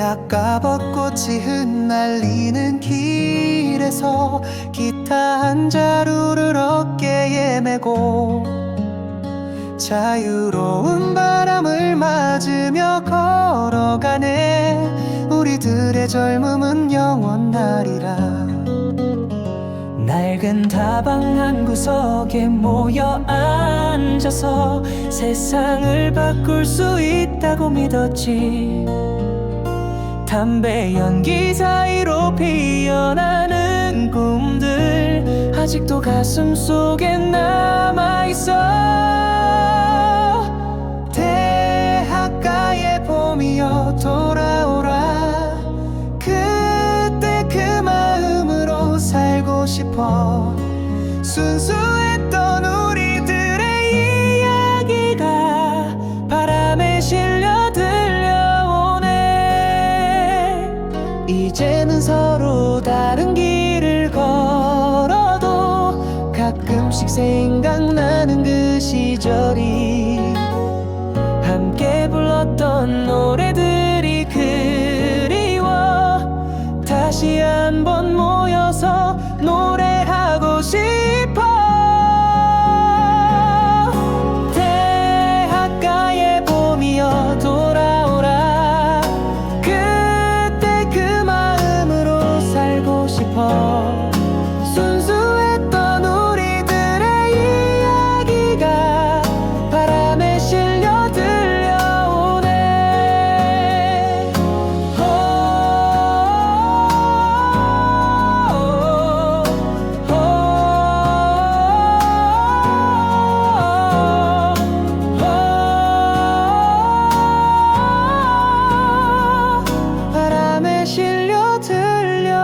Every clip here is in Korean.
대학가 벚꽃이 흩날리는 길에서 기타 한 자루를 어깨에 메고 자유로운 바람을 맞으며 걸어가네. 우리들의 젊음은 영원하리라. 낡은 다방 한 구석에 모여 앉아서 세상을 바꿀 수 있다고 믿었지. 담배 연기 사이로 피어나는 꿈들 아직도 가슴 속에 남아있어. 대학가의 봄이여 돌아오라. 그때 그 마음으로 살고 싶어. 순수했던 우리들의 이야기가 바람에 실려 들려오네. 이제는 서로 다른 길을 걸어도 가끔씩 생각나는 그 시절이, 함께 불렀던 노래들이 그리워. 다시 한번 모여서 노래하고 싶어. 대학가의 봄이여 돌아오라. 그때 그 마음으로 살고 싶어. 순수했던 우리들의 이야기가 바람에 실려 들려오네. 바람에 실려 들려오네.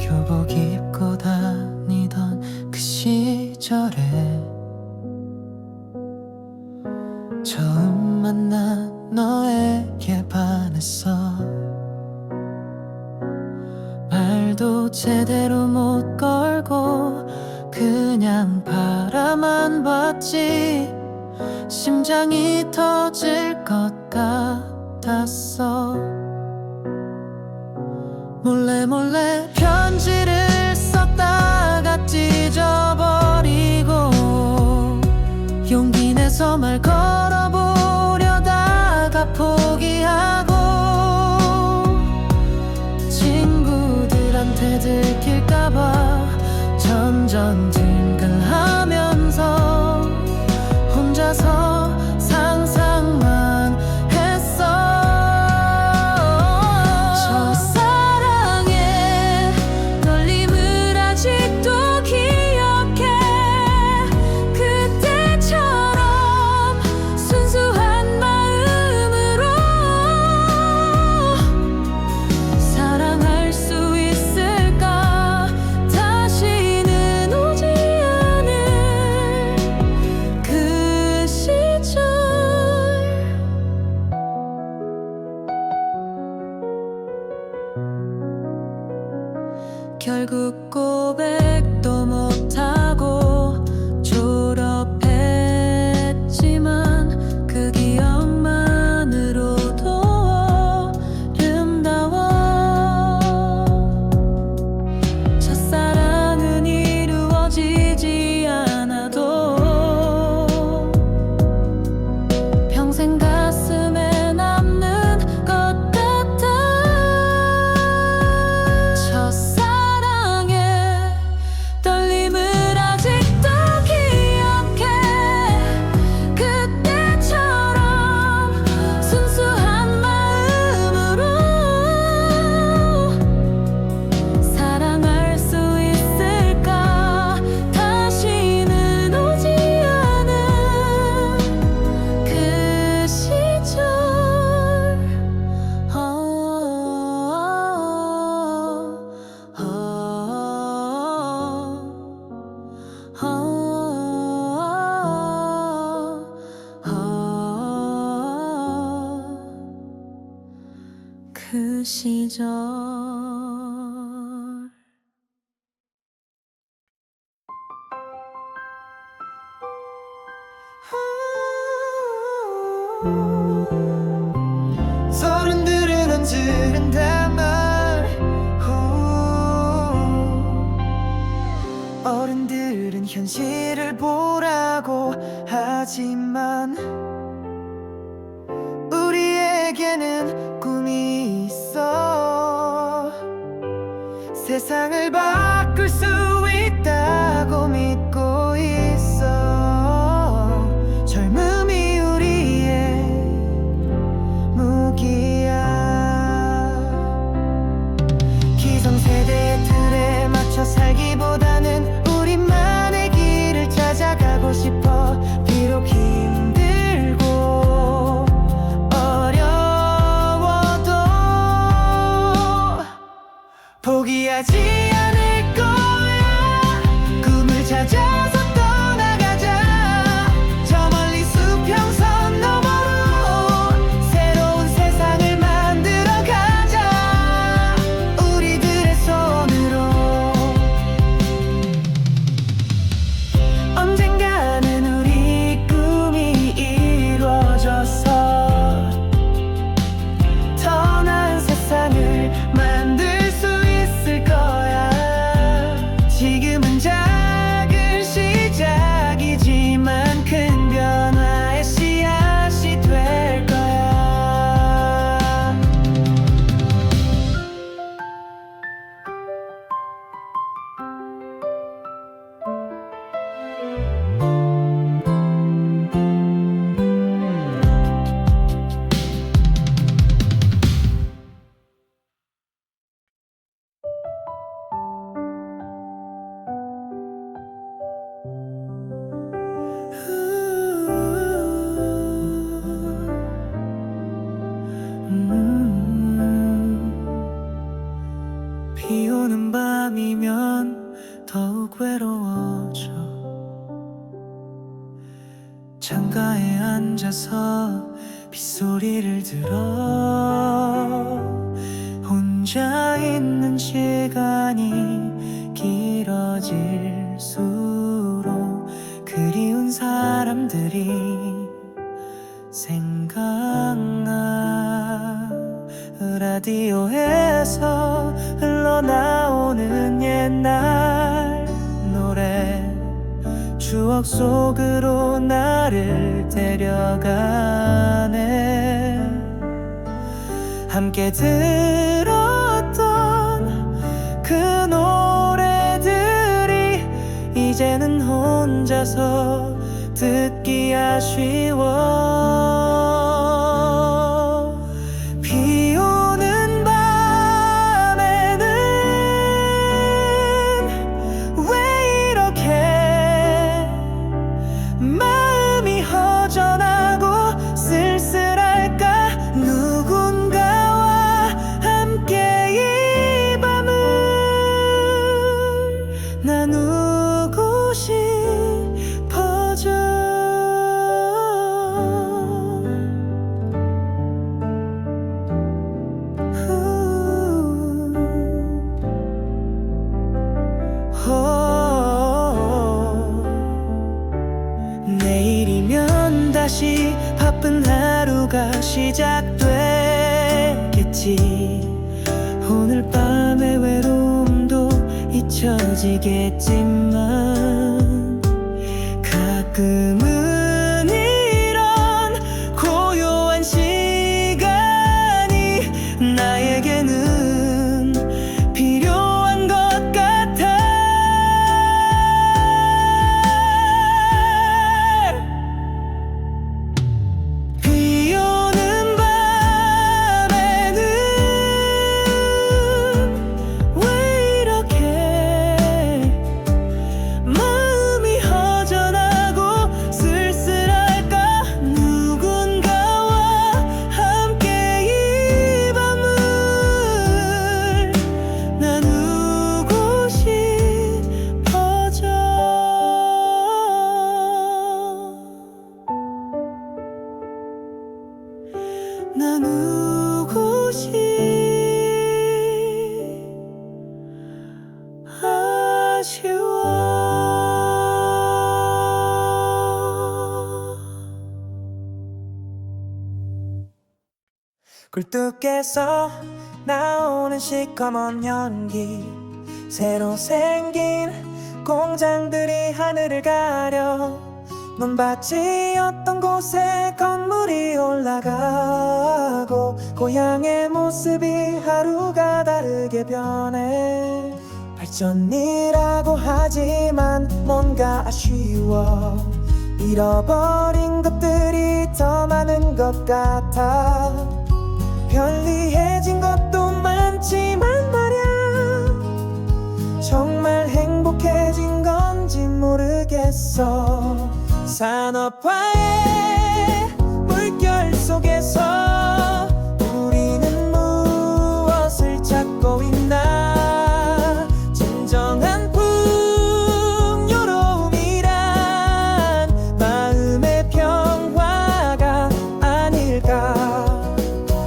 교복 입고 다니던 그 시절에 처음 만난 너에게 반했어. 말도 제대로 못 걸고 그냥 바라만 봤지. 심장이 터질 것 같았어. 몰래 몰래 편지를 썼다가 찢어버리고 용기 내서 말 걸어보려다가 포기하고 친구들한테 들킬까봐 점점 징글하면서 혼자서 상상만 했어. 저 사랑의 떨림을 아직도 기억해. 그때처럼 순수한 마음으로 사랑할 수 있을까. 다시는 오지 그 시절 서른들은 안 들은단 말 어른들은 현실을 보라고 하지만 우리에게는 꿈이 있어 세상을 바꿀 수 있다고 믿고 있어 젊음이 우리의 무기야 기성세대의 틀에 맞춰 살기보다는 우리만의 길을 찾아가고 싶어 비록 힘들고 어려워도 포기하지 않을 거야 꿈을 찾아서 떠나가자 저 멀리 수평선 너머로 새로운 세상을 만들어가자 우리들의 손으로 언젠가는 우리 꿈이 이루어져서 더 나은 세상을 만들 수 있을 거야 지금은 작은 시작이지만 큰 변화의 씨앗이 될 거야 비 오는 밤이면 더욱 외로워져 창가에 앉아서 빗소리를 들어 혼자 있는 시간이 길어질수록 그리운 사람들이 생각나 라디오에서 흘러나오는 옛날 노래 추억 속으로 나를 데려가네 함께 들었던 그 노래들이 이제는 혼자서 듣기 아쉬워 비 오는 밤에는 왜 이렇게 마음이 허전하고 쓸쓸할까 누군가와 함께 이 밤을 나누고 싶어져 내일이면 다시 바쁜 하루가 시작되겠지 오늘 밤의 외로움도 잊혀지겠지만 가끔은 이런 고요한 시간이 나에게는 필요한 것 같아 비 오는 밤에는 왜 이렇게 마음이 허전하고 굴뚝에서 나오는 시커먼 연기, 새로 생긴 공장들이 하늘을 가려 논밭이었던 곳에 건물이 올라가고 고향의 모습이 하루가 다르게 변해. 발전이라고 하지만 뭔가 아쉬워. 잃어버린 것들이 더 많은 것 같아. 편리해진 것도 많지만 말야, 정말 행복해진 건지 모르겠어. 산업화의 물결 속에서 우리는 무엇을 찾고 있나. 진정한 풍요로움이란 마음의 평화가 아닐까.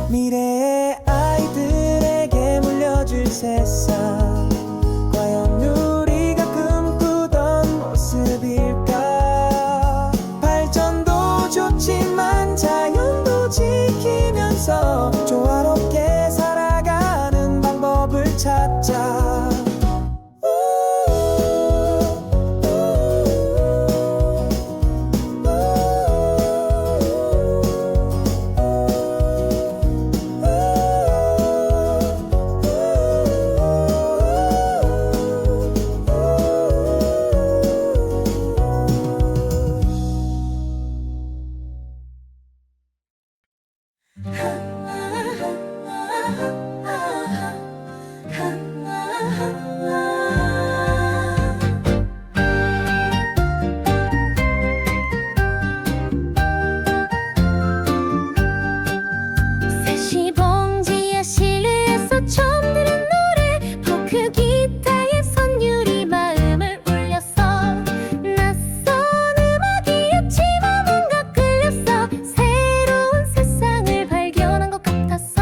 미래의 아이들에게 물려줄 세상, 과연 우리가 꿈꾸던 모습일까. 발전도 좋지만 자연도 지키면서 조화롭게 살아가는 방법을 찾자. 세시봉지에 실루엣서 처음 들은 노래, 포크 기타의 선율이 마음을 울렸어. 낯선 음악이었지만 뭔가 끌렸어. 새로운 세상을 발견한 것 같았어.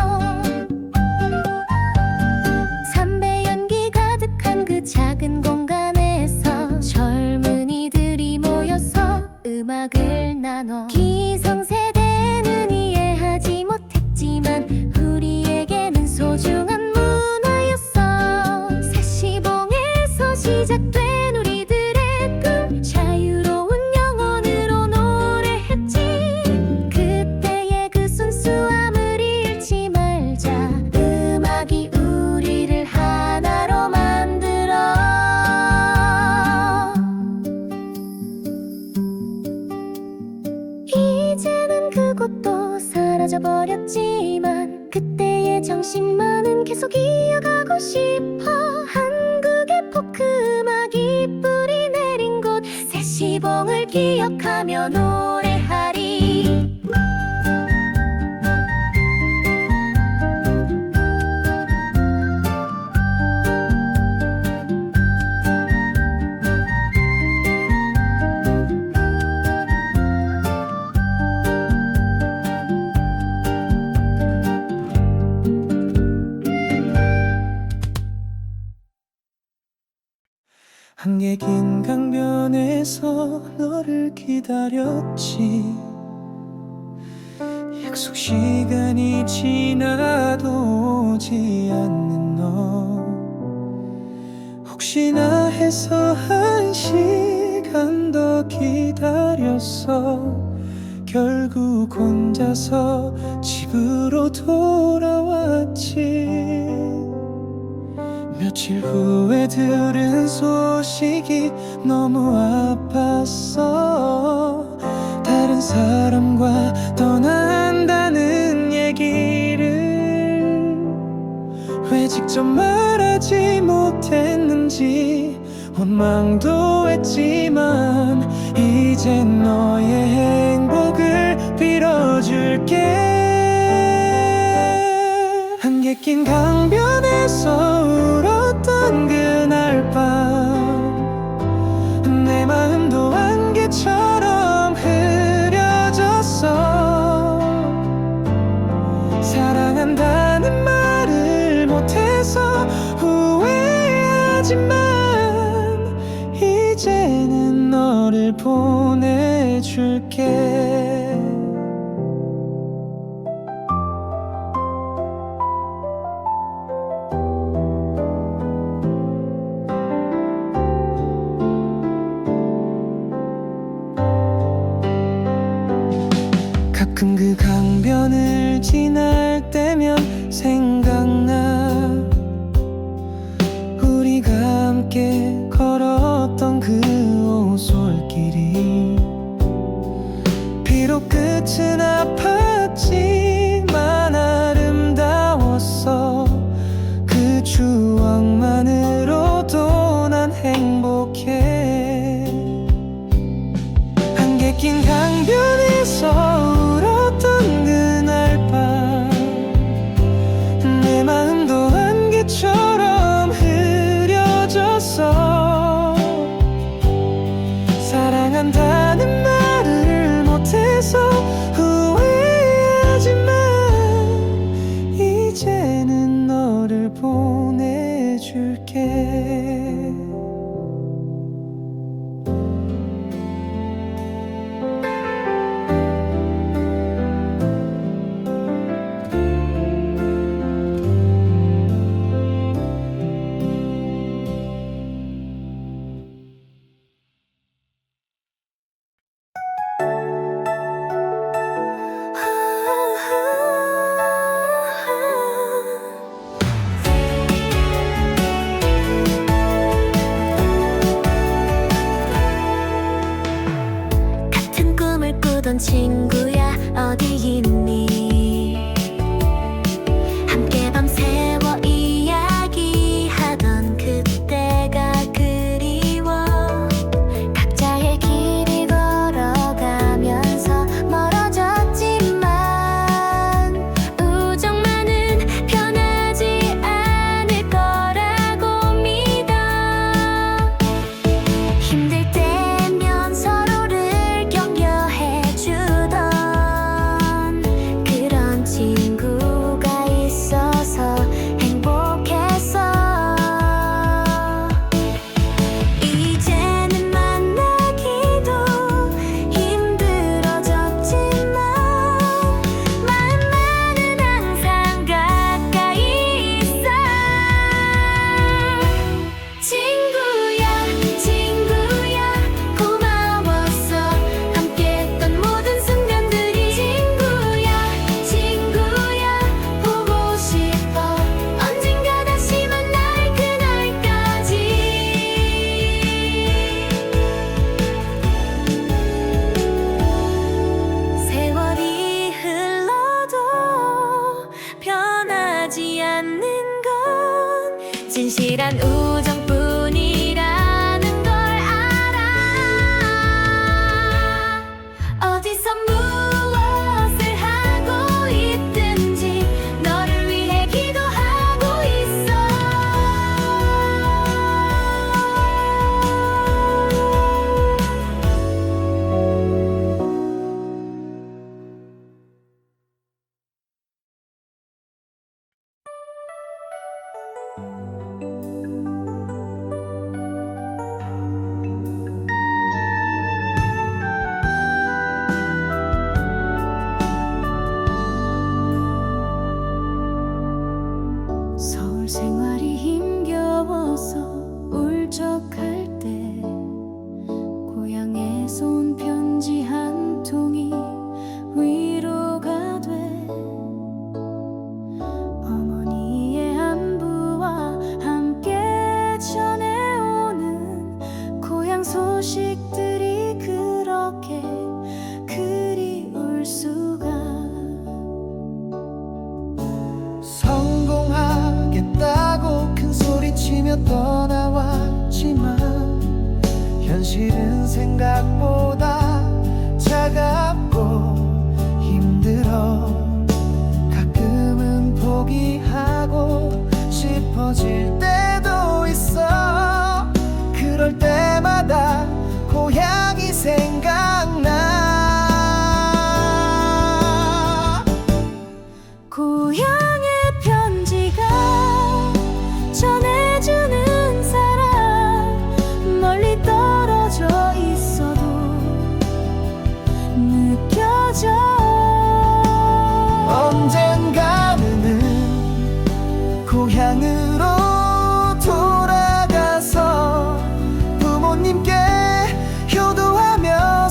담배 연기 가득한 그 작은 공간에서 젊은이들이 모여서 음악을 나눠. 기성세대는 이해하지 못했지만 우리에게는 소중한 문화였어. 세시봉에서 시작된 우리들의 꿈, 자유로운 영혼으로 노래했지. 그때의 그 순수함을 잃지 말자. 음악이 우리를 하나로 만들어. 이제는 그곳도 사라져버렸지만 그때의 정신만은 계속 이어가고 싶어. 한국의 포크 음악이 뿌리 내린 곳, 세시봉을 기억하며 노래하리. 한개 긴 강변에서 너를 기다렸지. 약속 시간이 지나도 오지 않는 너, 혹시나 해서 1시간 더 기다렸어. 결국 혼자서 집으로 돌아왔지. 며칠 후에 들은 소식이 너무 아팠어. 다른 사람과 떠난다는 얘기를 왜 직접 말하지 못했는지 원망도 했지만 이젠 너의 행복을 빌어줄게. 한개 낀 강변에서 울었던 그날 밤, 내 마음도 안개처럼 흐려졌어. 사랑한다는 말을 못해서 후회하지만 이제는 너를 보내줄게. 큰 그 강변을 지날 때면 생각나 우리가 함께 걸었던 그 오솔길이. 비록 끝은 아팠지만 아름다웠어. 그 추억만으로도 난 행복해. 안개 낀 강변에서 울었던 그날 밤, 내 마음도 안개처럼 흐려졌어. 사랑한다는 말을 못해서 후회하지만 이제는 너를 보내줄게. 같은 꿈을 꾸던 친구야 어디 있니? 함께 밤새워 이야기하던 그때가 그리워. 각자의 길이 걸어가면서 멀어졌지만 우정만은 변하지 않을 거라고 믿어. 힘들 때면 서로를 격려해주던 그런 친구가 있어서 행복했어. 이제는 만나기도 힘들어졌지만 마음만은 항상 가까이 있어. 친구야 친구야 고마웠어. 함께했던 모든 순간들이. 친구야 친구야 보고 싶어. 언젠가 다시 만날 그날까지. 세월이 흘러도 변하지 않는 건 진실한 우정뿐이라는 걸 알아. 어디서 무엇을 하고 있든지 너를 위해 기도하고 있어. 서울 생활이 힘겨워서 울적할 때 고향에서 온 편지 한 통이 위로가 돼. 어머니의 안부와 함께 전해오는 고향 소식들이 그렇게 그리울 수가. 성공하겠다고 큰 소리치며 떠나왔지만 현실은 생각보다 차갑고 힘들어. 가끔은 포기하고 싶어질 때도 있어. 그럴 때마다 고향이 생각나. 고향의 편지가 전해주는 사람 멀리 떨어져 있어도 느껴져. 언젠가는 고향으로 돌아가서 부모님께 효도하며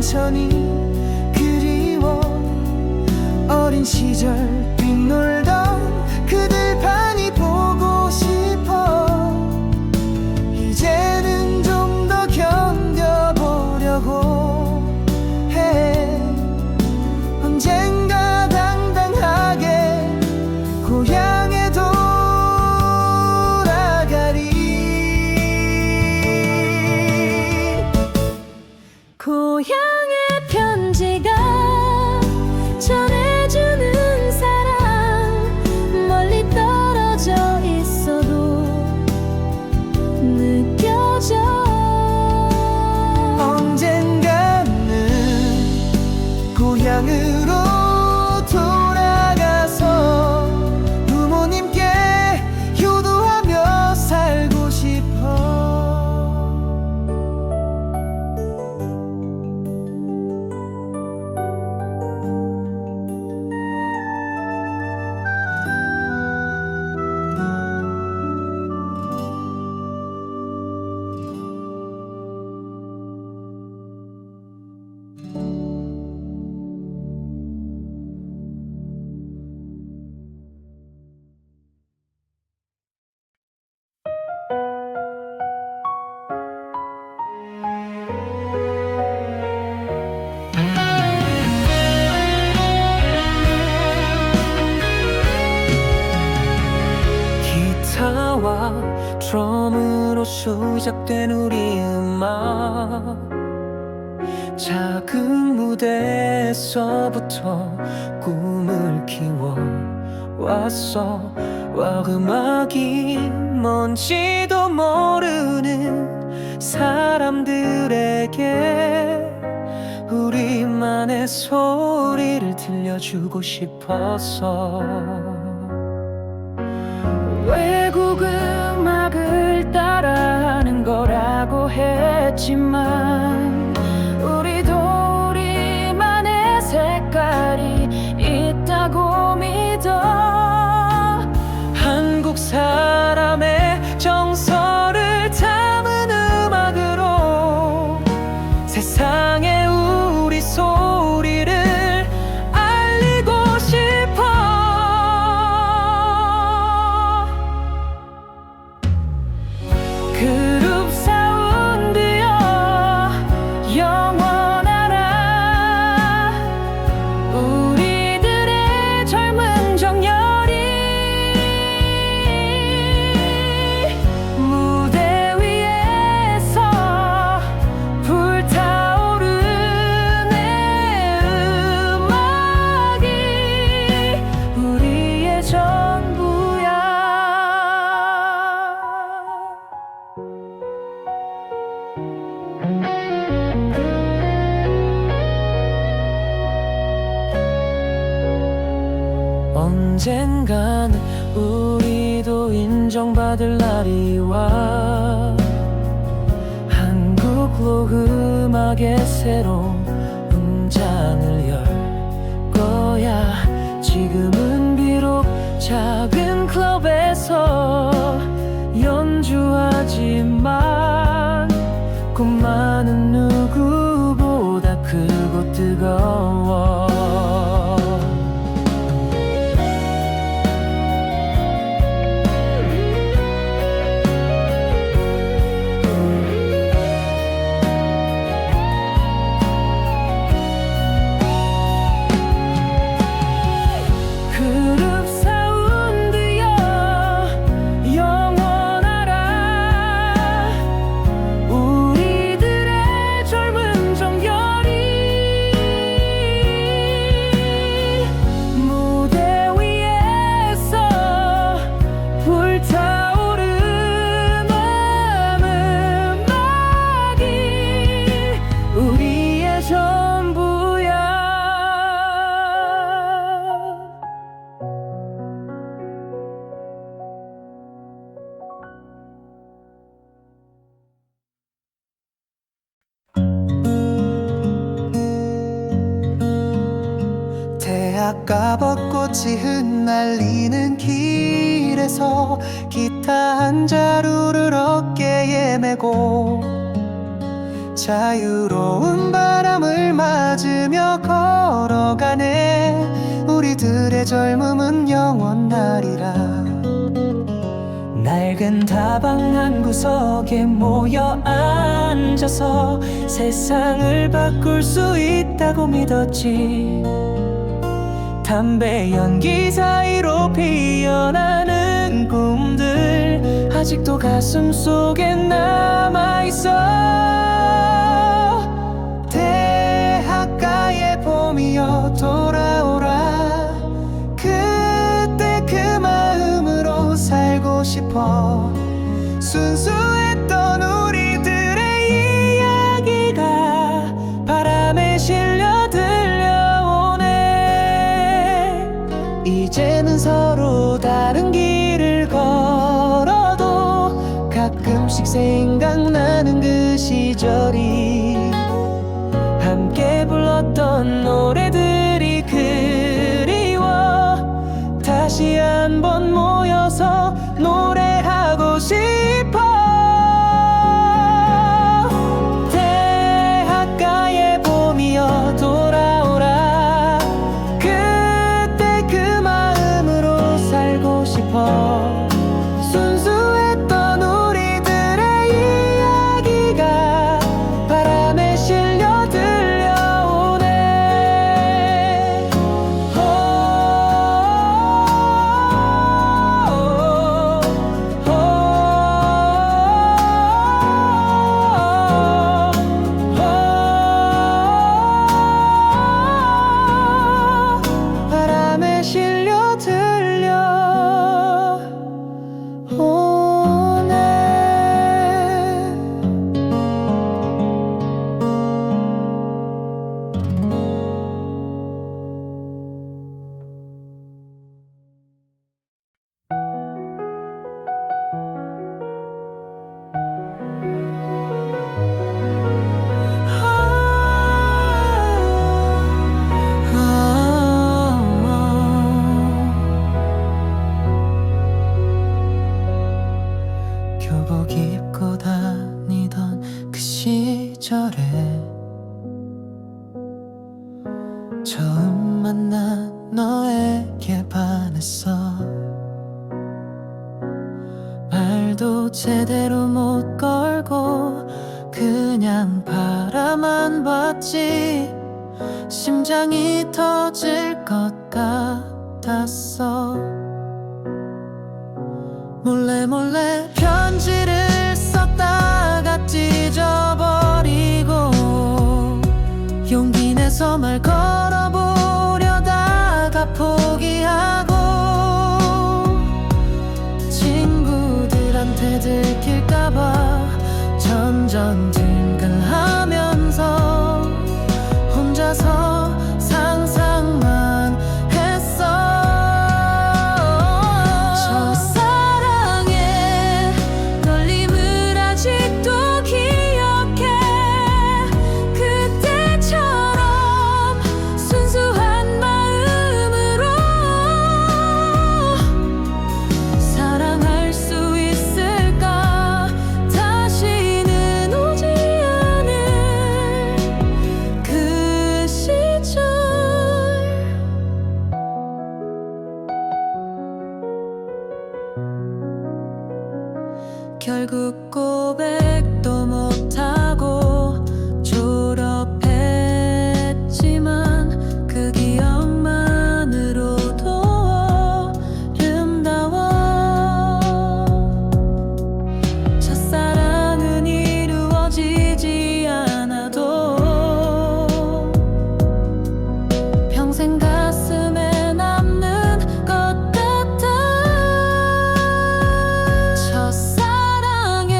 온천이 그리워. 어린 시절 빗놀던 그 들판이 보고 싶어. 이제는 좀 더 견뎌보려고 해. 언젠가 당당하게 고향에 돌아가리. 고향의 편지가 전해주는 사랑, 멀리 떨어져 있어도 느껴져. 언젠가는 고향으로 돌아가서 부모님께 효도하며 살고 싶어. 기타와 드럼으로 시작된 우리 음악, 작은 무대에서부터 꿈을 키워왔어. 와, 음악이 뭔지도 모르는 사람들에게 우리만의 소리를 들려주고 싶었어. 외국 음악을 따라하는 거라고 했지만 우리도 우리만의 색깔이 있다고 믿어. 한국 사람의 정서를 담은 음악으로 세상에 우리 소리를 알리고 싶어. 그룹 사운드여 영원하라. 우리들의 젊은 정열이 무대 위에서 불타오르네. 음악이 우리의 전부야. 언젠가는 우리도 인정받을 날이 와. 한국 록 음악의 새로운 문장을 열 거야. 지금은 비록 작은 클럽에서 연주하지만 꿈만은 누구보다 크고 뜨거워. 그룹 사운드여 영원하라. 우리들의 젊은 정열이 무대 위에서 불타오르는 음악이 우리의 전부야. 대학가 벚꽃이 흩날리는 길에서 기타 한 자루를 어깨에 메고 자유로운 바람을 맞으며 걸어가네. 우리들의 젊음은 영원하리라. 낡은 다방 한 구석에 모여 앉아서 세상을 바꿀 수 있다고 믿었지. 담배 연기 사이로 피어나는 꿈들 아직도 가슴 속에 남아있어. 대학가의 봄이여 돌아오라. 그때 그 마음으로 살고 싶어. 순수했던 우리들의 이야기가 바람에 실려 들려오네. 이제는 서로 다른 길을 걸어도 가끔씩 생각나는 그 시절이, 함께 불렀던 노래들이 그리워. 다시 한번 모여서 노래하고 싶어. 대학가의 봄이여 돌아오라. 그때 그 마음으로 살고 싶어. 순수했던 우리들의 이야기가 바람에 실려 들려오네. 바람에 실려 들려오네. 교복 입고 다니던 그 시절에 처음 만난 너에게 반했어. 말도 제대로 못 걸고 그냥 바라만 봤지. 심장이 터질 것 같았어. 몰래 몰래 편지를 썼다가 찢어버리고 용기 내서 말 걸어보려다가 포기하고 친구들한테 들킬까봐 전전긍긍하면서 혼자서 상상만 했어. 첫사랑의 떨림을 아직도 기억해. 그때처럼 순수한 마음으로 사랑할 수 있을까. 다시는 오지 않을 그 시절. 결국 고백도 못하고 졸업했지만 그 기억만으로도 아름다워. 첫사랑은 이루어지지 않아도 평생 가슴에 남는 것 같아. 첫사랑의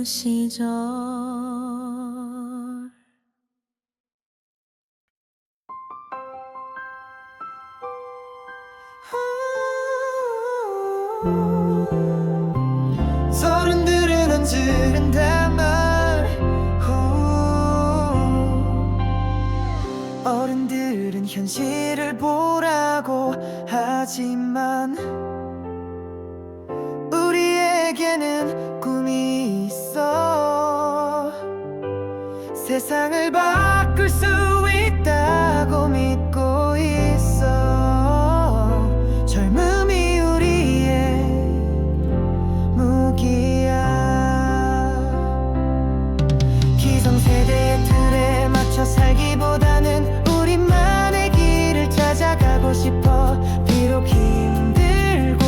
시절 서른들은 안 지른단 말 어른들은 현실을 보라고 하지만 우리에게는 꿈이 있어 세상을 바꿀 수 있다고 믿고 있어 젊음이 우리의 무기야 기성세대의 틀에 맞춰 살기보다는 우리만의 길을 찾아가고 싶어 비록 힘들고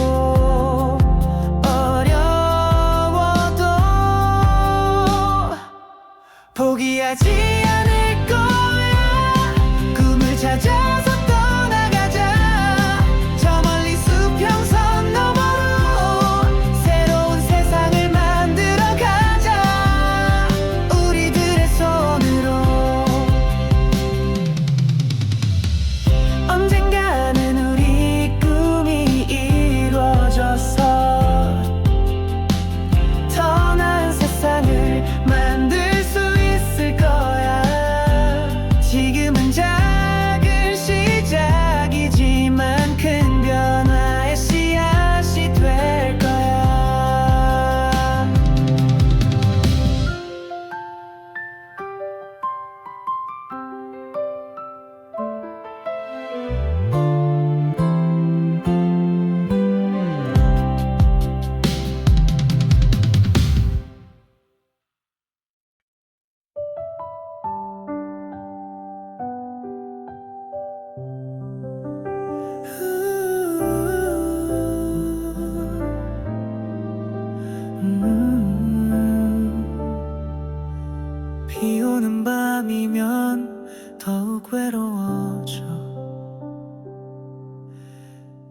어려워도 포기하지 않을 거야 꿈을 찾아서 떠나가자 저 멀리 수평선 너머로 새로운 세상을 만들어가자 우리들의 손으로 언젠가는 우리 꿈이 이루어져서 더 나은 세상을 만들 수 있을 거야 지금은 작은 시작이지만 큰 변화의 씨앗이 될 거야 비 오는 밤이면 더욱 외로워져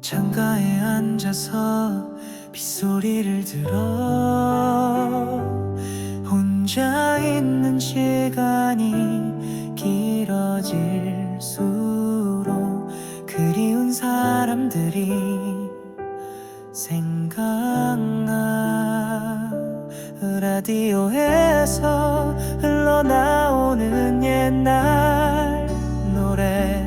창가에 앉아서 빗소리를 들어 혼자 있는 시간이 길어질수록 그리운 사람들이 생각나 라디오에서 흘러나오는 옛날 노래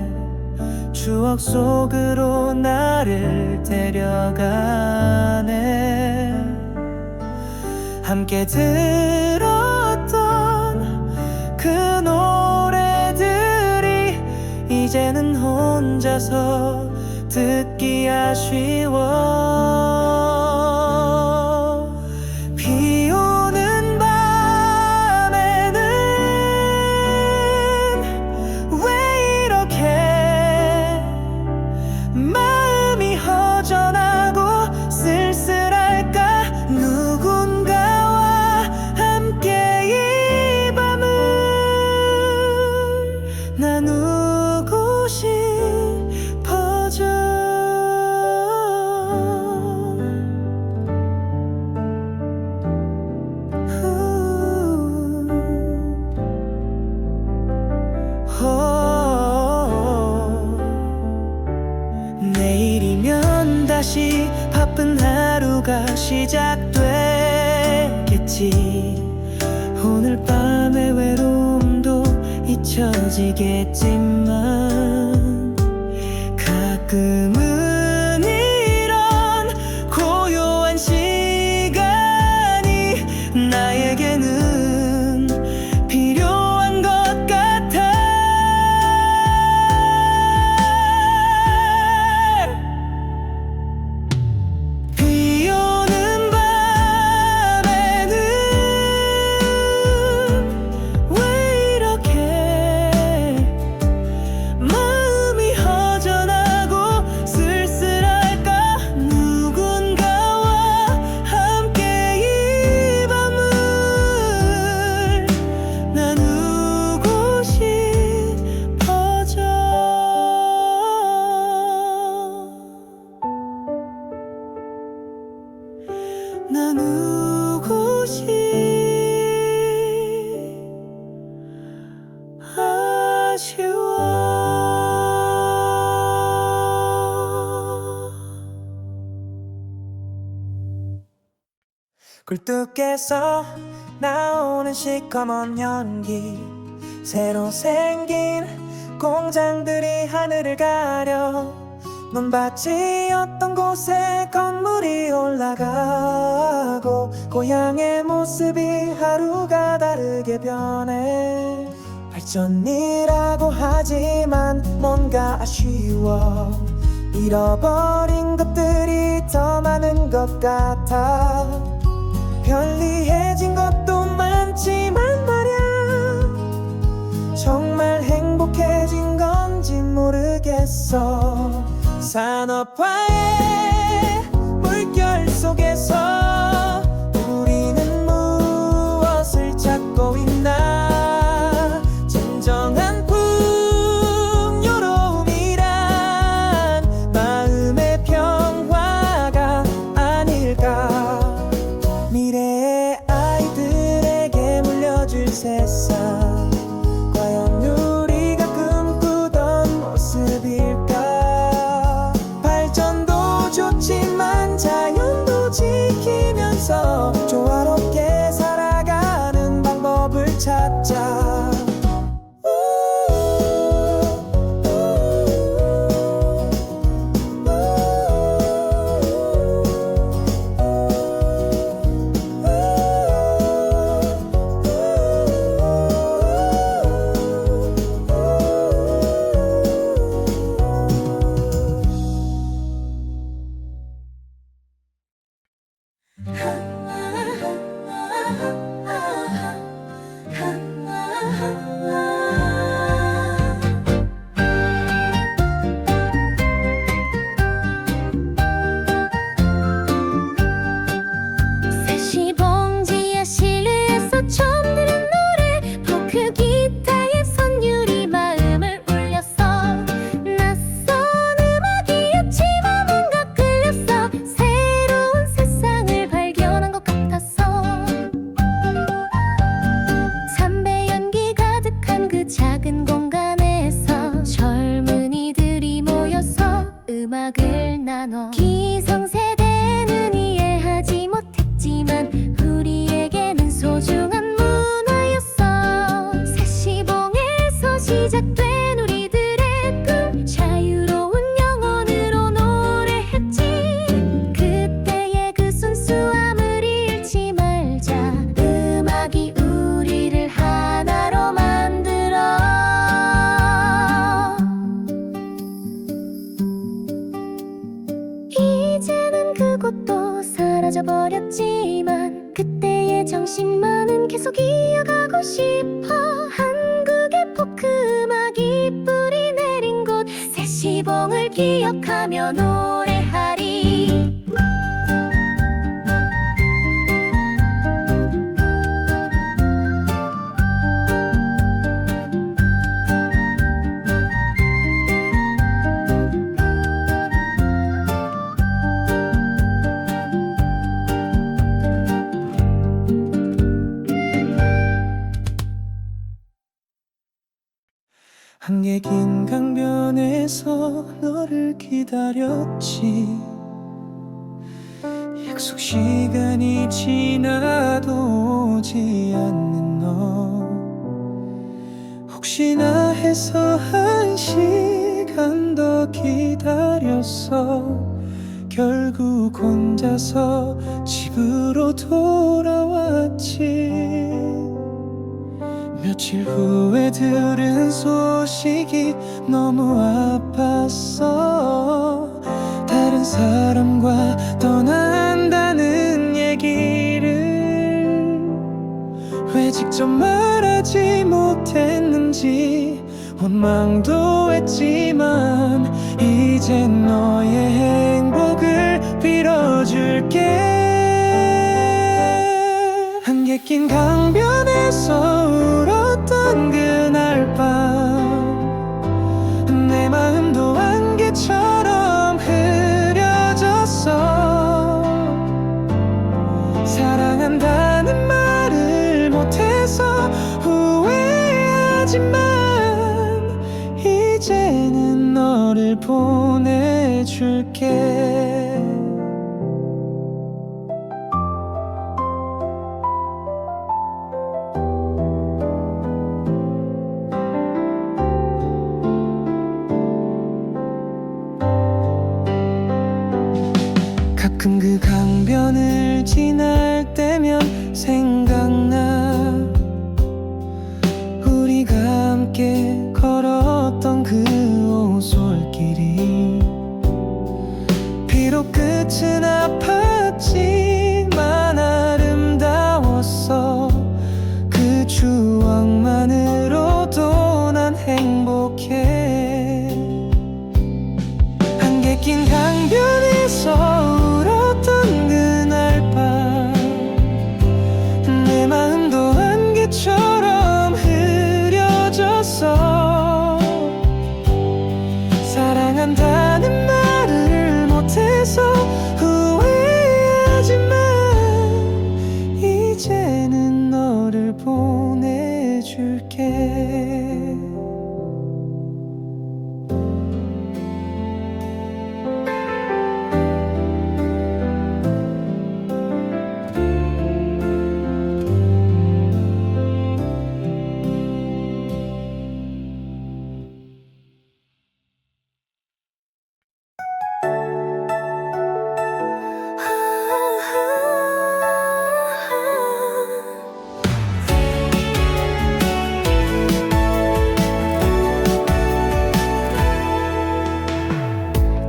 추억 속으로 나를 데려가네 함께 들었던 그 노래들이 이제는 혼자서 듣기 아쉬워 비 오는 밤에는 왜 이렇게 마음이 허전하고 쓸쓸할까 누군가와 함께 이 밤을 나누고 싶어져 내일이면 다시 바쁜 하루가 시작되겠지 오늘 밤의 외로움도 잊혀지겠지만 가끔은 이런 고요한 시간이 나에게는 필요한 것 같아 비 오는 밤에는 왜 이렇게 마음이 허전하고 아쉬워. 굴뚝에서 나오는 시커먼 연기, 새로 생긴 공장들이 하늘을 가려. 논밭이었던 곳에 건물이 올라가고, 고향의 모습이 하루가 다르게 변해. 발전이라고 하지만 뭔가 아쉬워. 잃어버린 것들이 더 많은 것 같아. 편리해진 것도 많지만 말야, 정말 행복해진 건지 모르겠어. 산업화의 물결 속에서 우리는 무엇을 찾고 있나? 진정한 풍요로움이란 마음의 평화가 아닐까? 미래의 아이들에게 물려줄 세상, 과연 우리가 꿈꾸던 모습일까? 발전도 좋지만 자연도 지키면서 조화롭게 살아가는 방법을 찾자. 세시봉지에 실루엣서 처음 들은 노래, 포크 기타의 선율이 마음을 울렸어. 낯선 음악이었지만 뭔가 끌렸어. 새로운 세상을 발견한 것 같았어. 담배 연기 가득한 그 작은 공간에서 젊은이들이 모여서 음악을 나눠. 기성세대는 이해하지 못했지만 우리에게는 소중한 문화였어. 세시봉에서 시작된 우리들의 꿈, 자유로운 영혼으로 노래했지. 그때의 그 순수함을 잃지 말자. 음악이 우리를 하나로 만들어. 이제는 그곳도 사라져버렸지만 그때의 정신만은 계속 이어가고 싶어. 한국의 포크 음악이 뿌리 내린 곳, 세시봉을 기억하며 노래하리. 한개 긴 강변에서 너를 기다렸지. 약속 시간이 지나도 오지 않는 너, 혹시나 해서 한 시간 더 기다렸어. 결국 혼자서 집으로 돌아왔지. 며칠 후에 들은 소식이 너무 아팠어. 다른 사람과 떠난다는 얘기를 왜 직접 말하지 못했는지 원망도 했지만 이젠 너의 행복을 빌어줄게. 한개 낀 강변에서 울었던 그날 밤, 내 마음도 안개처럼 흐려졌어. 사랑한다는 말을 못해서 후회하지만 너를 보내줄게. 가끔 그 강변을 지날 때면 생각나. 우리가 함께 걸었던 그 오솔길이. 비록 끝은 아팠지만 아름다웠어. 그 추억만으로도 난 행복해. 안개 낀 강변에서 울었던 그날 밤, 내 마음도 안개처럼 흐려졌어. 사랑한다는 말을 못해서 후회하지만 이제는 너를 보내줄게.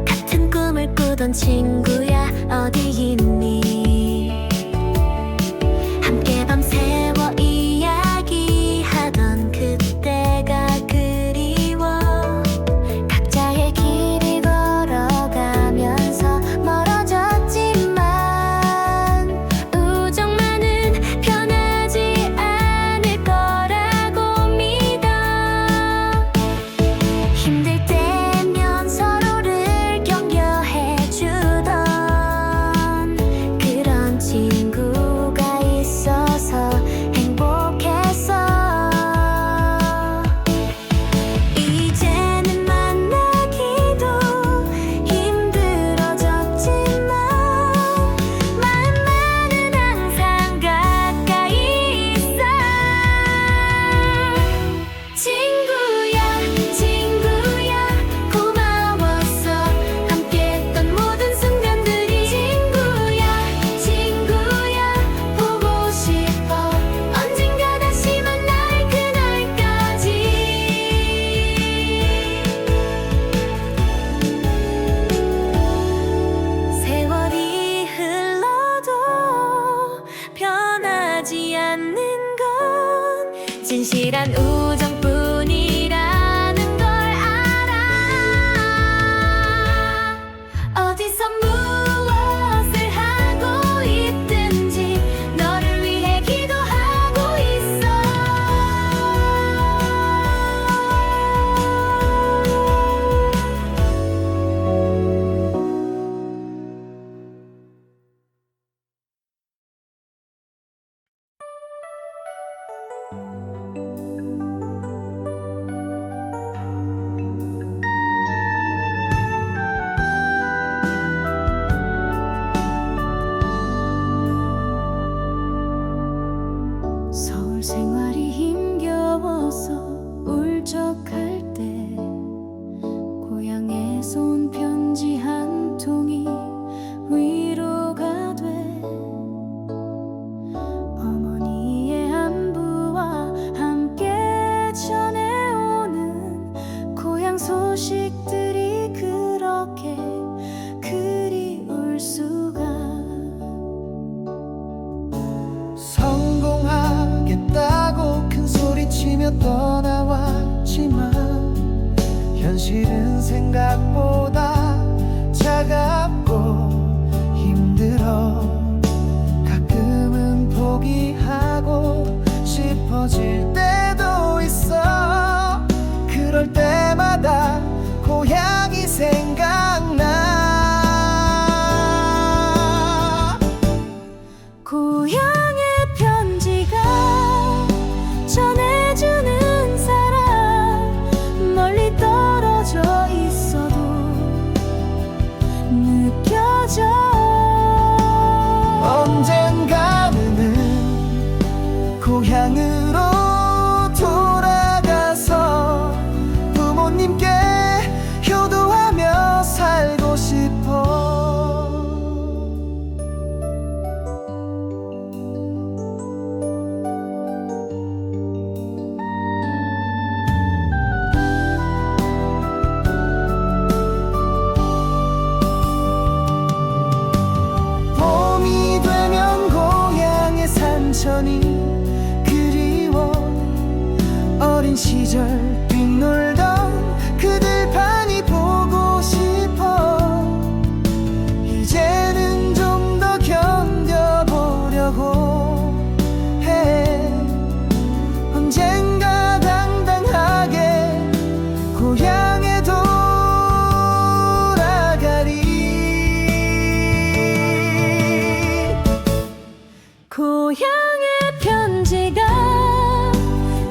같은 꿈을 꾸던 친구야 어디 있니? 함께 밤새워 이야기하던 그때가 그리워. 각자의 길을 걸어가면서 멀어졌지만 우정만은 변하지 않을 거라고 믿어. 힘들 때면 서로를 격려해주던 그런 친구가 있어서 행복했어. 이제는 만나기도 힘들어졌지만 마음만은 항상 가까이 있어. 친구야 친구야 고마웠어. 함께했던 모든 순간들이. 친구야 보고 싶어. 언젠가 다시 만날 그날까지. 세월이 흘러도 변하지 않는 건 진실한 우정뿐이라는 걸 알아. 어디서 무엇을 하고 있든지 너를 위해 기도하고 있어. 서울 생활이 힘겨워서 울적할 때 고향에서 온 편지 한 통이 위로가 돼. 어머니의 안부와 함께 전해오는 고향 소식들이 그렇게 그리울 수가. 성공하겠다고 큰 소리치며 떠나왔지만 현실은 생각보다 차갑고 힘들어. 가끔은 포기하고 싶어질 때도 있어. 그럴 때마다 고향이 생각나. 고향의 편지가 전해주는 사람 멀리 떨어져 있어도 시절 빗놀던 그 들판이 보고 싶어. 이제는 좀 더 견뎌보려고 해. 언젠가 당당하게 고향에 돌아가리. 고향의 편지가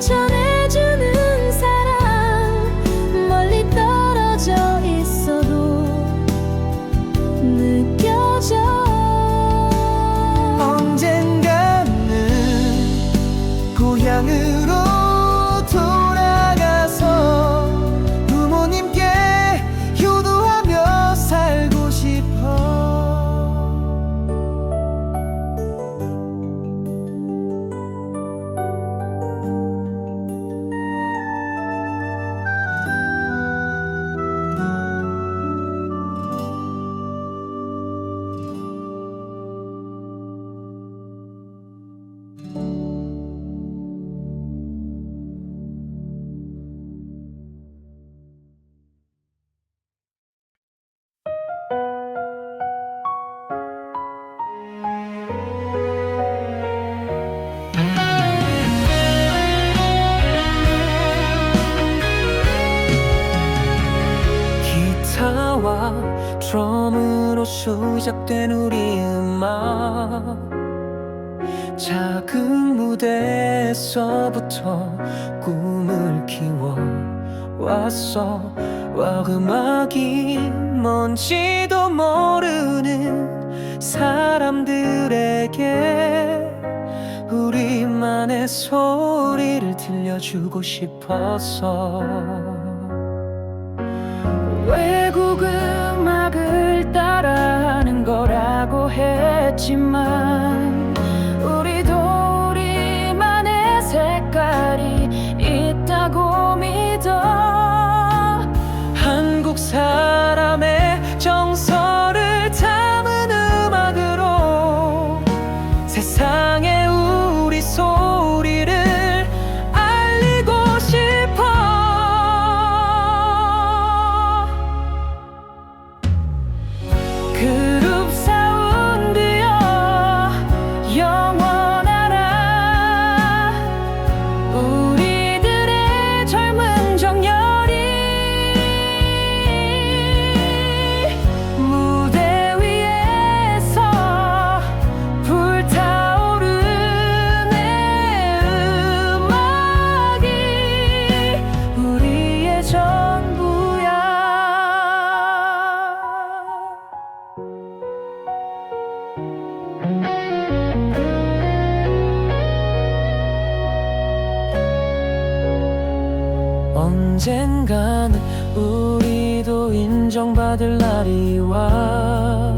전해주는 사랑, 멀리 떨어져 있어도 느껴져. 언젠가는 고향으로 돌아가서 부모님께 효도하며 살고 싶어. 기타와 드럼으로 시작된 우리 음악, 작은 무대에서부터 꿈을 키워왔어. 와, 음악이 뭔지도 모르는 사람들에게 우리만의 소리를 들려주고 싶었어. 외국 음악을 따라하는 거라고 했지만 우리도 우리만의 색깔이 있다고 믿어. 한국 사람의 정서를 담은 음악으로 세상에 우리 소리를 알리고 싶어. 그룹 사운드여 영원하라. 우리들의 젊은 정열이 무대 위에서 불타오르네. 음악이 우리의 전부야. 언젠가는 우리도 인정받을 날이 와.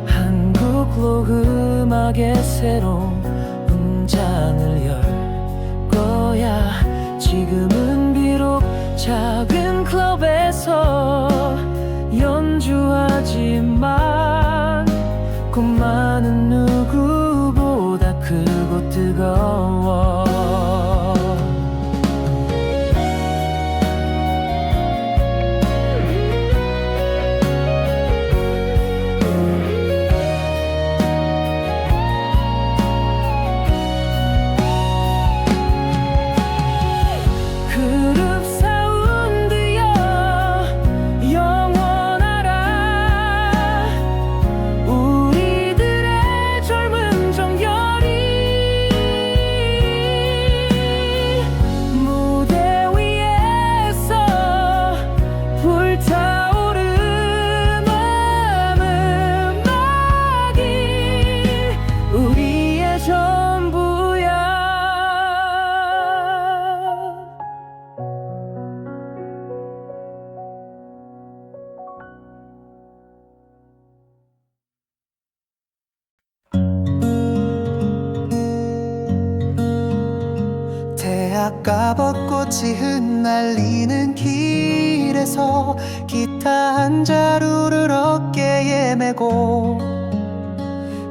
한국로 음악의 새로운 문장을 열 거야. 지금은 비록 작은 클럽에서 연주하지만 꿈만은 누구보다 크고 뜨거워. 그룹 사운드여 영원하라. 우리들의 젊은 정열이 무대 위에서 불타오르는 음악이 우리의 전부야. 대학 가벚꽃이 흩날리는 길에서 기타 한 자루를 어깨에 메고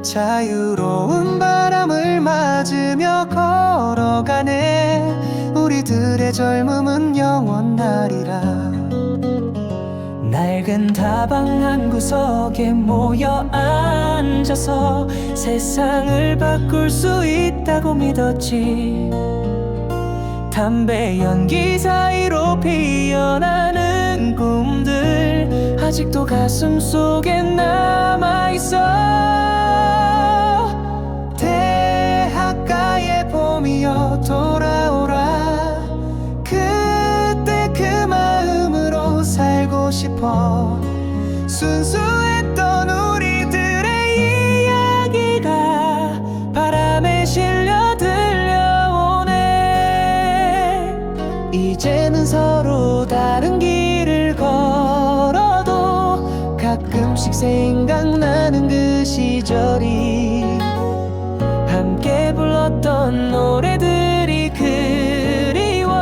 자유로운 바람을 맞으며 걸어가네. 우리들의 젊음은 영원하리라. 낡은 다방 한 구석에 모여 앉아서 세상을 바꿀 수 있다고 믿었지. 담배 연기 사이로 피어나는 꿈들 아직도 가슴 속에 남아있어. 대학가의 봄이여 돌아오라. 그때 그 마음으로 살고 싶어. 순수했던 우리들의 이야기가 바람에 실려 들려오네. 이제는 서로 다른 길을 걸어도 가끔씩 생각나는 그 시절이, 함께 불렀던 노래들이 그리워.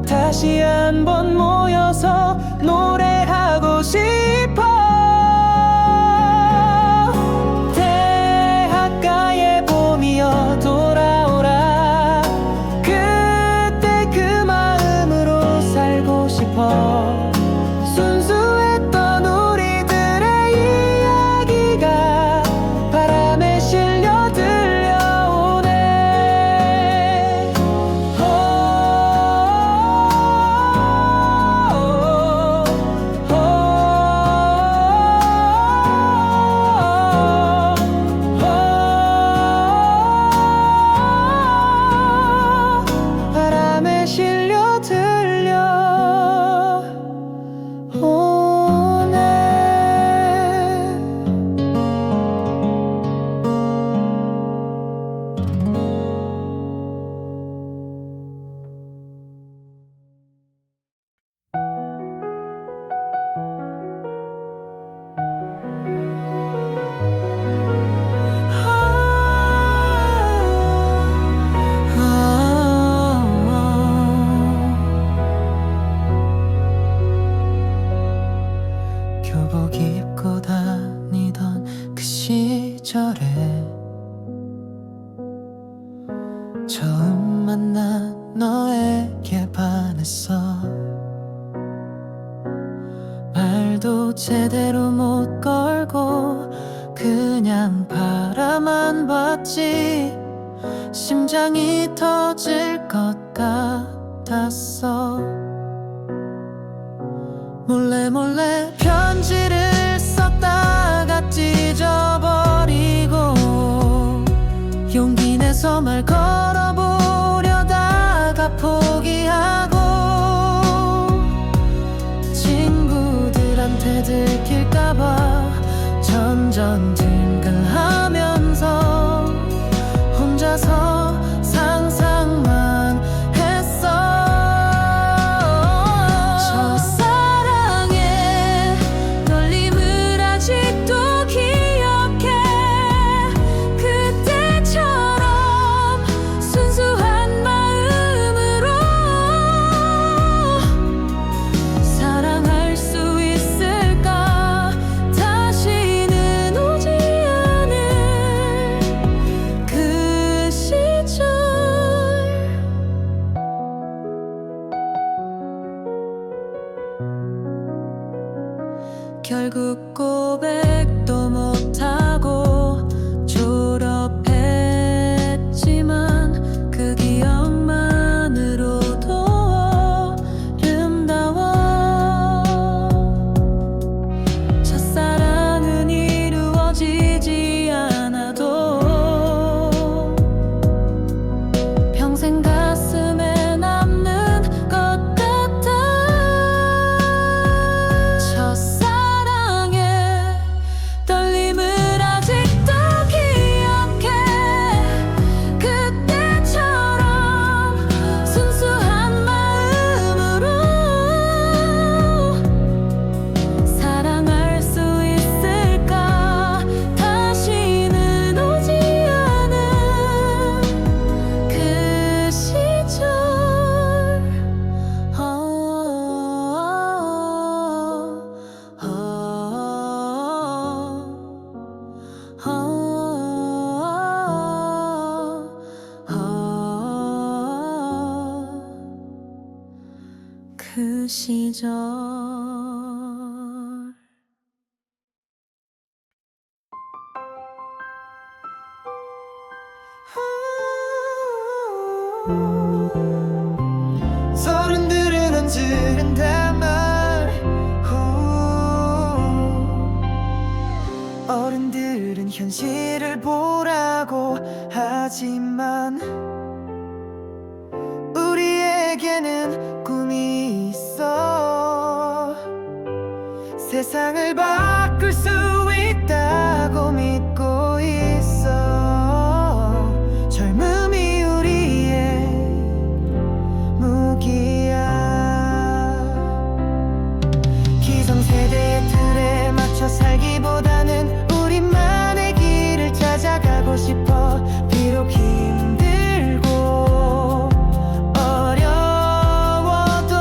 다시 한번 모여서 노래하고 싶어. 대학가의 봄이여 돌아오라. 그때 그 마음으로 살고 싶어. 순수했던 우리들의 이야기가 바람에 실려 들려오네. 바람에 실려 교복 입고 다니던 그 시절에 처음 만난 너에게 반했어. 말도 제대로 못 걸고 그냥 바라만 봤지. 심장이 터질 것 같았어. 몰래 몰래 편지를 썼다가 찢어버리고 용기 내서 말 걸어보려다가 포기하고 친구들한테 들킬까봐 전전긍긍하면서 혼자서 상상만 했어. 첫사랑의 떨림을 아직도 기억해. 그때처럼 순수한 마음으로 사랑할 수 있을까. 다시는 오지 않을 그 시절. 결국 고백도 못하고 졸업했지만 그 기억만으로도 아름다워. 첫사랑은 이루어지지 않아도 평생 가슴에 남는 것 같아. 첫사랑의 그 시절 서른들은 안 지른단 말 어른들은 현실을 보라고 하지만 우리에게는 꿈이 있어 세상을 바꿀 수 있다고 믿고 있어 젊음이 우리의 무기야 기성세대의 틀에 맞춰 살기보다는 우리만의 길을 찾아가고 싶어 비록 힘들고 어려워도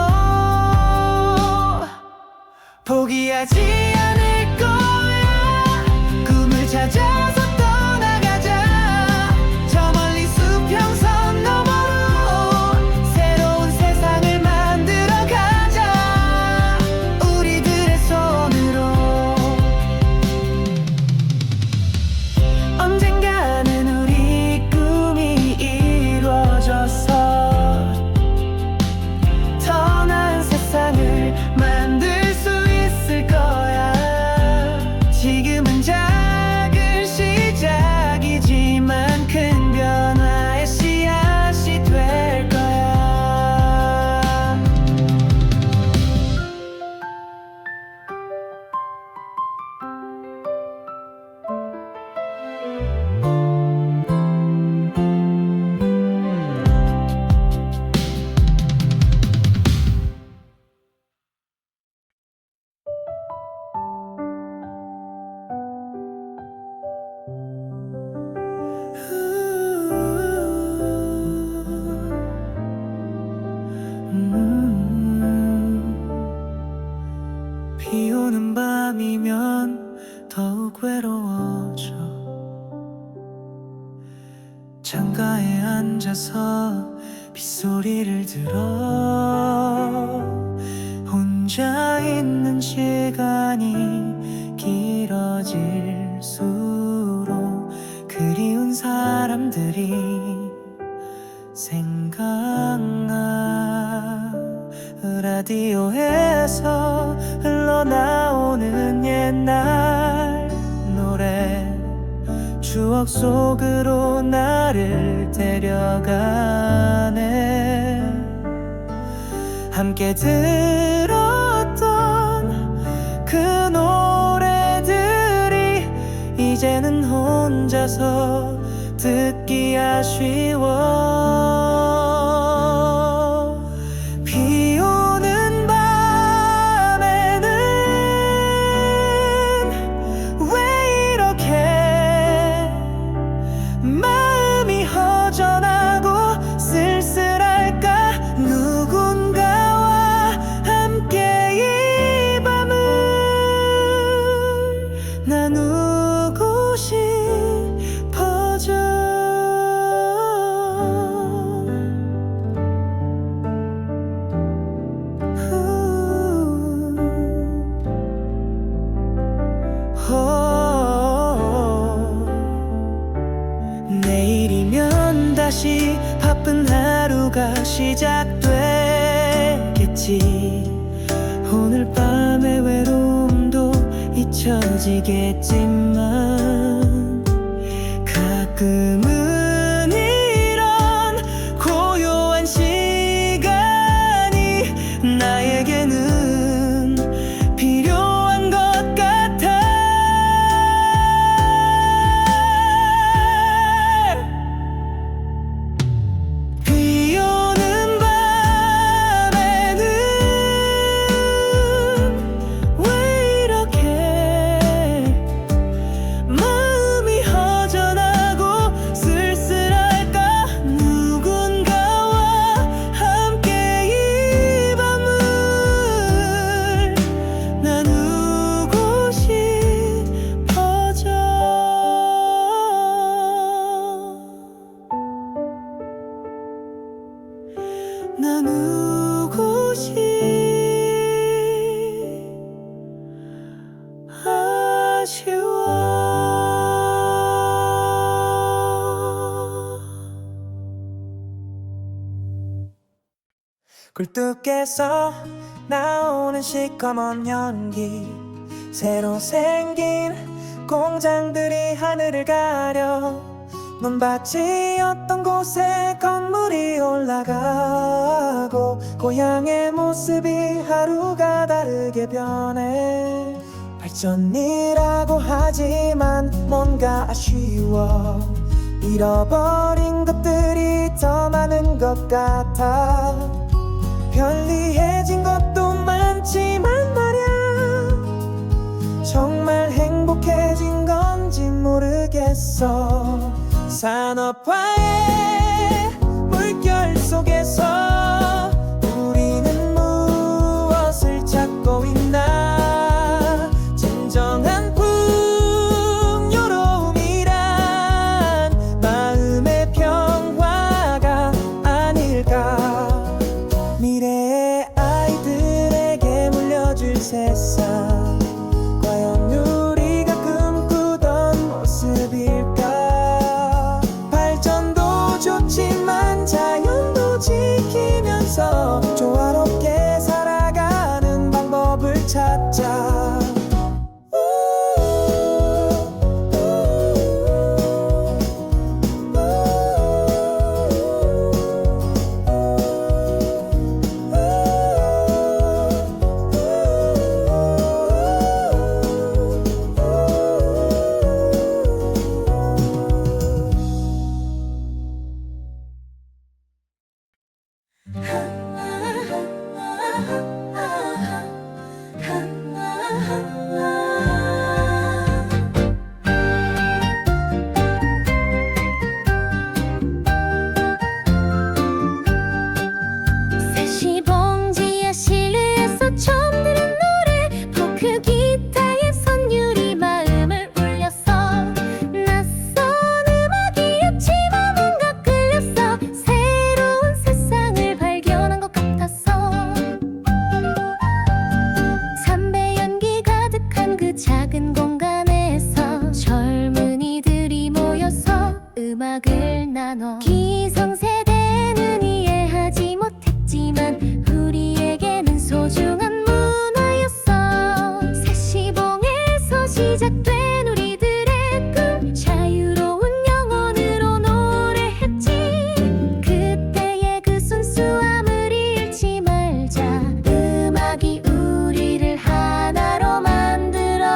포기하지 않을 거야 꿈을 찾아서 떠나가자 저 멀리 수평선 너머로 새로운 세상을 만들어가자 우리들의 손으로 언젠가는 우리 꿈이 이루어져서 더 나은 세상을 만들 수 있을 거야 지금은 작은 시작이지만 큰 변화의 씨앗이 될 거야 비 오는 밤이면 더욱 외로워져 창가에 앉아서 빗소리를 들어 혼자 있는 시간이 길어질수록 그리운 사람들이 생각나 라디오에서 흘러나오는 옛날 노래 추억 속으로 나를 데려가네 함께 들었던 그 노래들이 이제는 혼자서 듣기 아쉬워 비 오는 밤에는 왜 이렇게 마음이 허전하고 쓸쓸할까 누군가와 함께 이 밤을 나누고 싶어져 내일이면 다시 바쁜 하루가 시작되겠지 오늘 밤의 외로움도 잊혀지겠지만 가끔은 이런 고요한 시간이 나에게는 필요한 것 같아 비 오는 밤에는 왜 이렇게 마음이 허전하고 굴뚝에서 나오는 시커먼 연기, 새로 생긴 공장들이 하늘을 가려 논밭이었던 곳에 건물이 올라가고 고향의 모습이 하루가 다르게 변해. 발전이라고 하지만 뭔가 아쉬워. 잃어버린 것들이 더 많은 것 같아. 편리해진 것도 많지만 말야, 정말 행복해진 건지 모르겠어. 산업화의 물결 속에서 우리는 무엇을 찾고 있나. 진정한 풍요로움이란 마음의 평화가 아닐까. 미래의 아이들에게 물려줄 세상, 과연 우리가 꿈꾸던 모습일까. 발전도 좋지만 자연도 지키면서 조화롭게 살아가는 방법을 찾자. 새시봉지에 실루에서 처음 들은 노래, 포크 기타의 선율이 마음을 울렸어. 낯선 음악이었지만 뭔가 끌렸어. 새로운 세상을 발견한 것 같았어. 담배 연기 가득한 그 작은 공간에서 젊은이들이 모여서 음악을 나눠. 기성세대는 이해하지 못했지만 우리에게는 소중한 문화였어. 새시봉에서 시작된 우리들의 꿈, 자유로운 영혼으로 노래했지. 그때의 그 순수함을 잃지 말자. 음악이 우리를 하나로 만들어.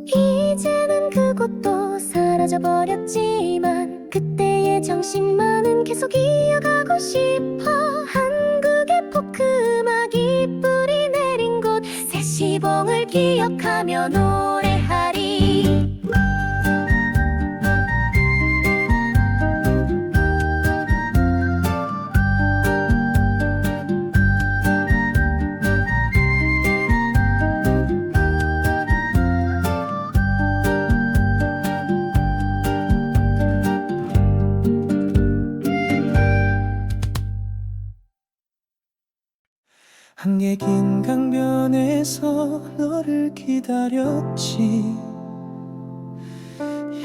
이제는 그곳도 사라져버렸지만 그때의 정신만은 계속 이어가고 싶어. 한국의 포크 음악이 뿌리 내린 곳, 새시봉을 기억하며 노래하리. 한개 긴 강변에서 너를 기다렸지.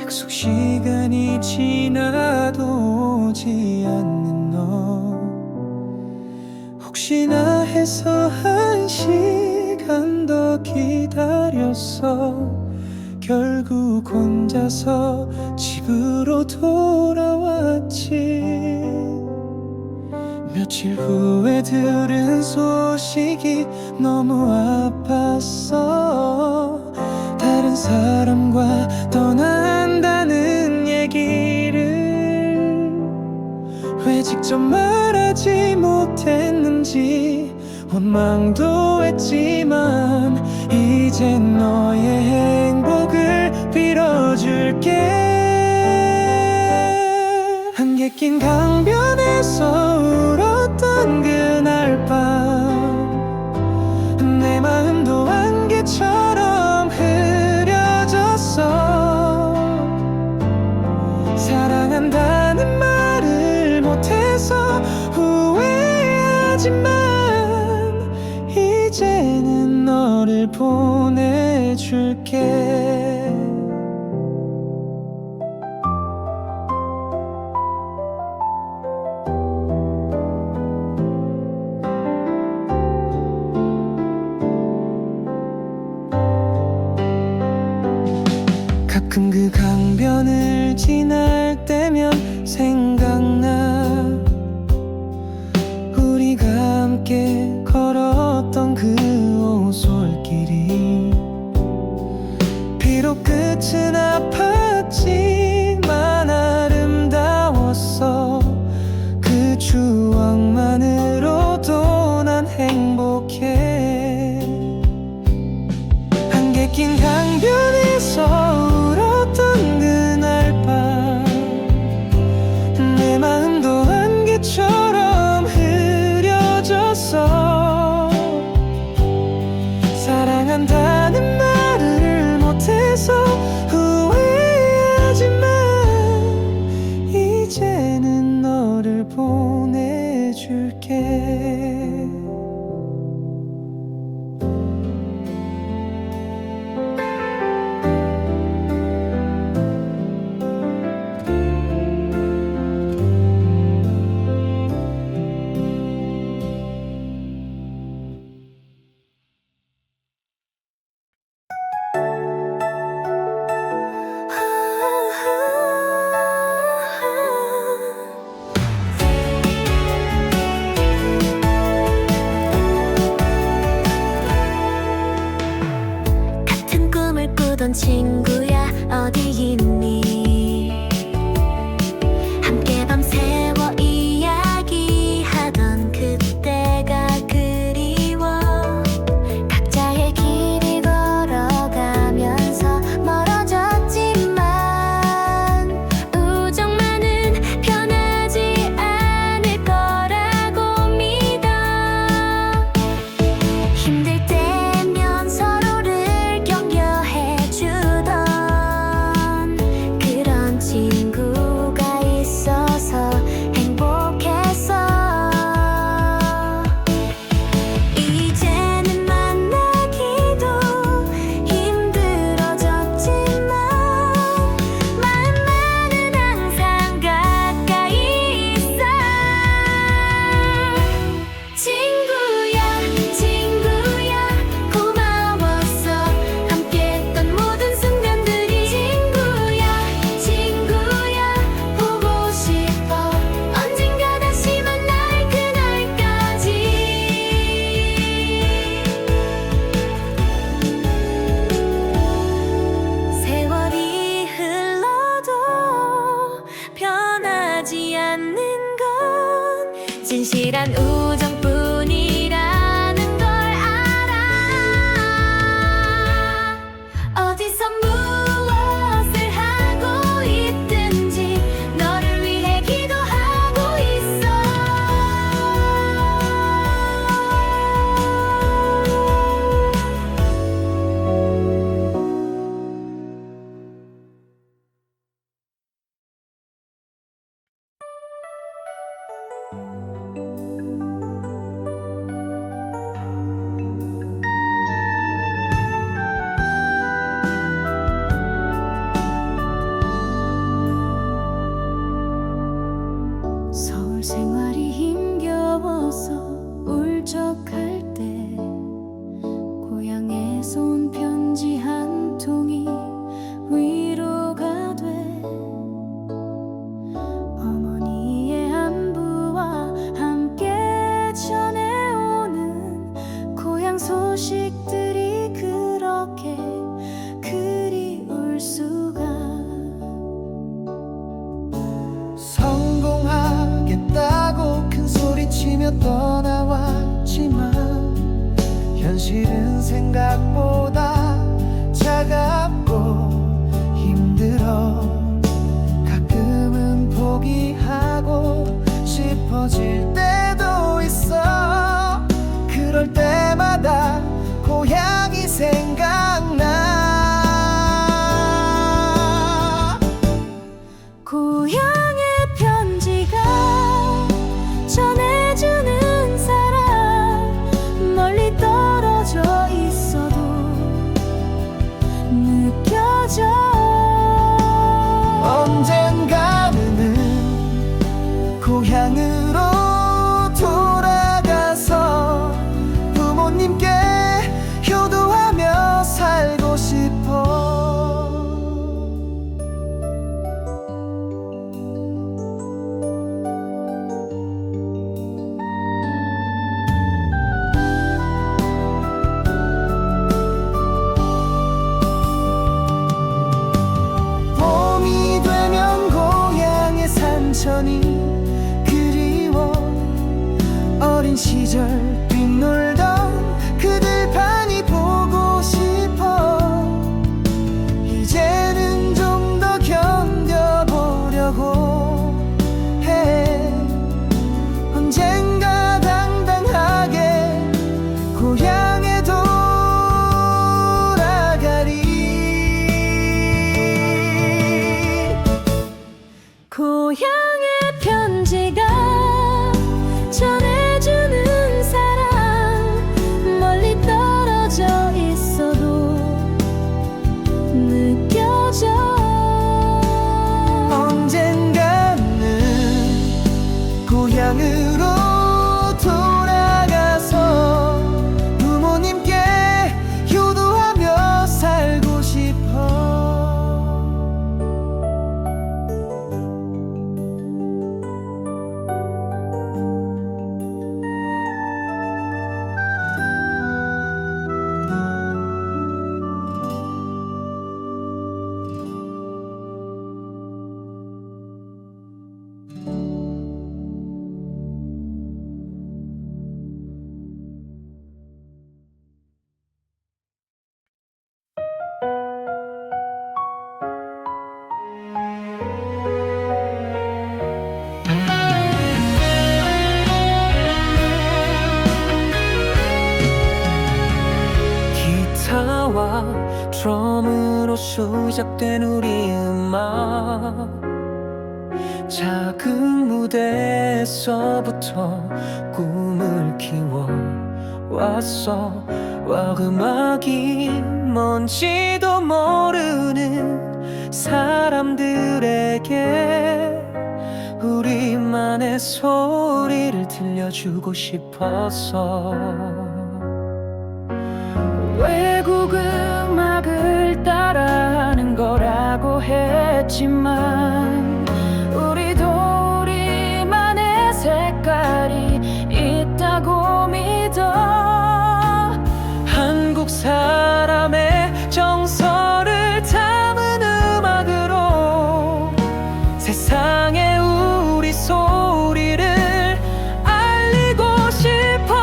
약속 시간이 지나도 오지 않는 너, 혹시나 해서 한 시간 더 기다렸어. 결국 혼자서 집으로 돌아왔지. 며칠 후에 들은 소식이 너무 아팠어. 다른 사람과 떠난다는 얘기를 왜 직접 말하지 못했는지 원망도 했지만 이젠 너의 행복을 빌어줄게. 한개 낀 강변에서 울었던 그날 밤, 내 마음도 안개처럼 흐려졌어. 사랑한다는 말을 못해서 후회하지만 이제는 너를 보내줄게. 친구야 어디 있니? 함께 밤새워 이야기하던 그때가 그리워. 각자의 길을 걸어가면서 멀어졌지만 우정만은 변하지 않을 거라고 믿어. 힘들 때면 서로를 격려해 주던 그런 친구가 있어서 행복했어. 이제는 만나기도 힘들어졌지만 마음만은 항상 가까이 있어. 친구야 친구야 고마웠어. 함께했던 모든 순간들이. 친구야 친구야 보고 싶어. 언젠가 다시 만날 그날까지. 세월이 흘러도 변하지 않는 건 진실한 우정뿐이라는 걸 알아. 어디서 무엇을 하고 있든지 너를 위해 기도하고 있어. 서울 생활이 힘겨워서 울적할 때 고향에서 온 편지 한 통이 위로가 돼. 어머니의 안부와 함께 전해오는 고향 소식들이 그렇게 그리울 수가. 성공하겠다고 큰 소리치며 떠나왔지만 현실은 생각보다 차갑고 힘들어. 가끔은 포기하고 싶어질 때도 있어. 그럴 때마다 고향이 생각나. 고향의 편지가 전해주는 사람. 멀리 떨어져 있어도 느껴져. 언젠가는 고향으로 돌아가서 부모님께 효도하며 살고 싶어. 봄이 되면 고향의 산천이 그리워. 어린 시절 뛰놀던 그 들판이 보고 싶어. 이제는 좀 더 견뎌보려고 해. 언젠가 당당하게 고향에 돌아가리. 고향의 편지가 전해주는 사람. 멀리 떨어져 있어도 느껴져. 언젠가는 고향으로 돌아가서 부모님께 효도하며 살고 싶어. 시작된 우리 음악 작은 무대에서부터 꿈을 키워왔어. 와 음악이 뭔지도 모르는 사람들에게 우리만의 소리를 들려주고 싶었어. 외국 음악을 따라하는 거라고 했지만 우리도 우리만의 색깔이 있다고 믿어. 한국 사람의 정서를 담은 음악으로 세상에 우리 소리를 알리고 싶어.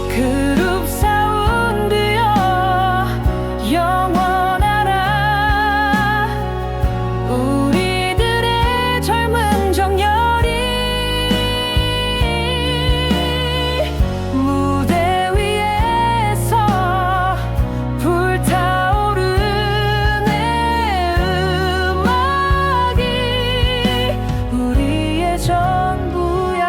그룹 사운드여 영원하라. 우리들의 젊은 정열이 무대 위에서 불타오르네. 음악이 우리의 전부야.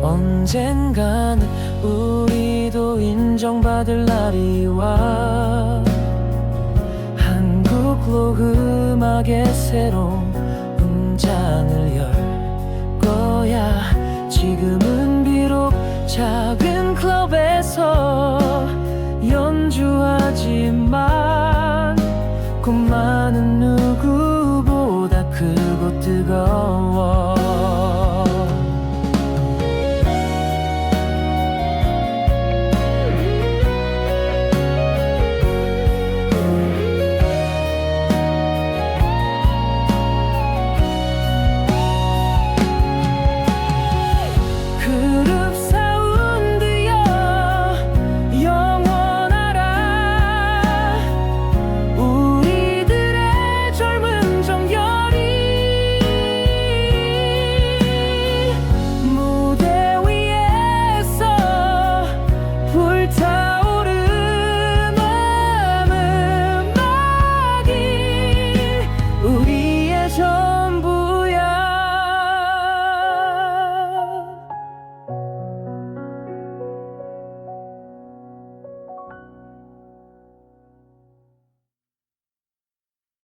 언젠가는 우리도 인정받을 날이 와. 한국로 음악의 새로운 문장을 열 거야. 지금은 비록 작은 클럽에서